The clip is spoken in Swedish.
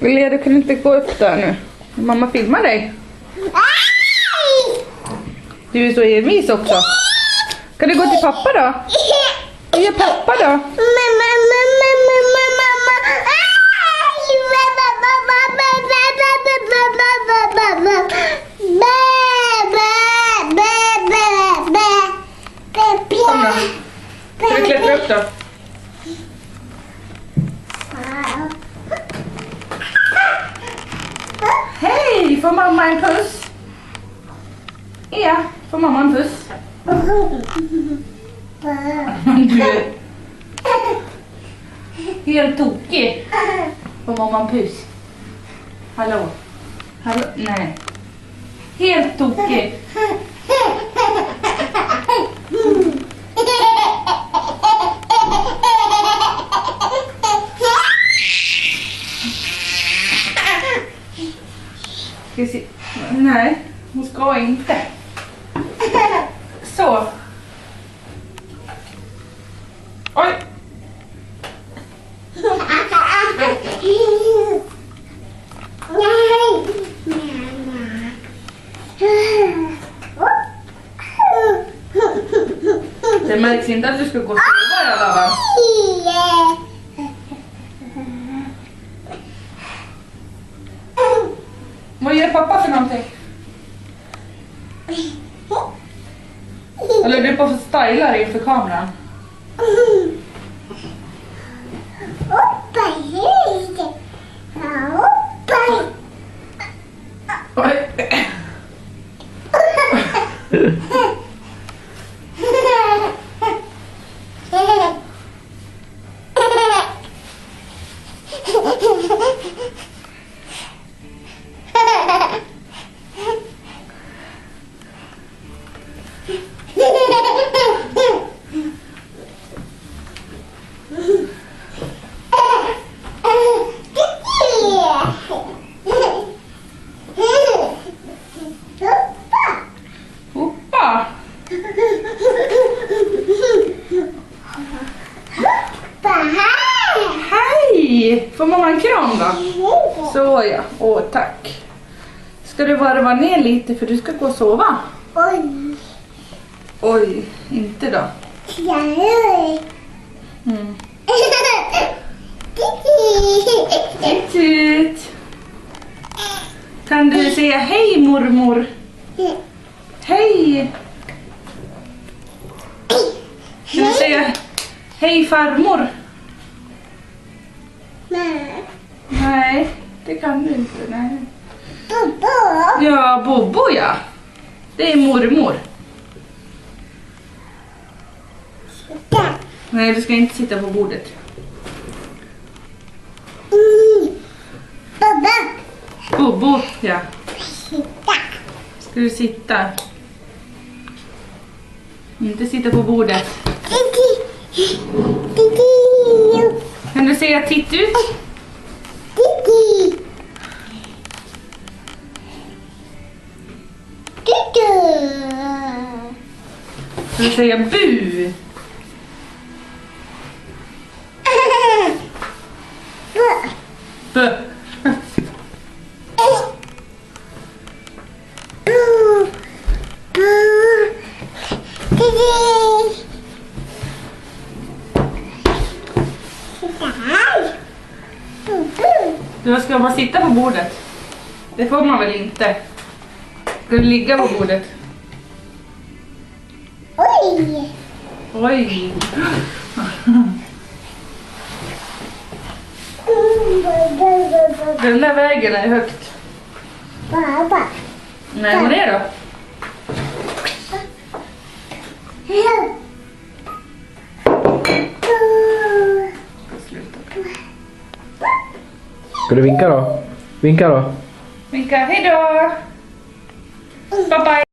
Lea, du kan inte gå upp där nu. Mamma filmar dig. Du är så envis också. Kan du gå till pappa då? Vad gör pappa då? Kom då. Ska du klättra upp då? Hej, får mamma en puss? Ja, får mamma en puss? Du är helt tokig. Får mamma en puss? Hallå? Hallå? Nej. Helt tokig. Nej, hon ska inte. Så. Oj. Det märks inte att du ska gå och sova i alla fall. Vad gör pappa för någonting? Eller du är på att styla dig inför kameran. Oj. Hej! Får mamma en kram då? Så ja, åh tack. Ska du varva ner lite för du ska gå och sova? Oj. Oj, inte då. Mm. Tut. Kan du säga hej mormor? Hej. Kan du säga hej farmor? Nej. Nej, det kan du inte. Nej. Bobo. Ja, Bobo ja. Det är mormor. Där. Nej, du ska inte sitta på bordet. Bobo. Bobo, ja. Sitta. Ska du sitta? Inte sitta på bordet. Titi. Kan du säga titt ut? Titi. Kan du säga bu? Bu. Du ska bara sitta på bordet. Det får man väl inte? Ska du ligga på bordet? Oj. Oj. Den där vägen är högt. Pappa. Nej, vad är det då? Ska du vinka då? Vinka då? Vinka, hej då! Bye bye!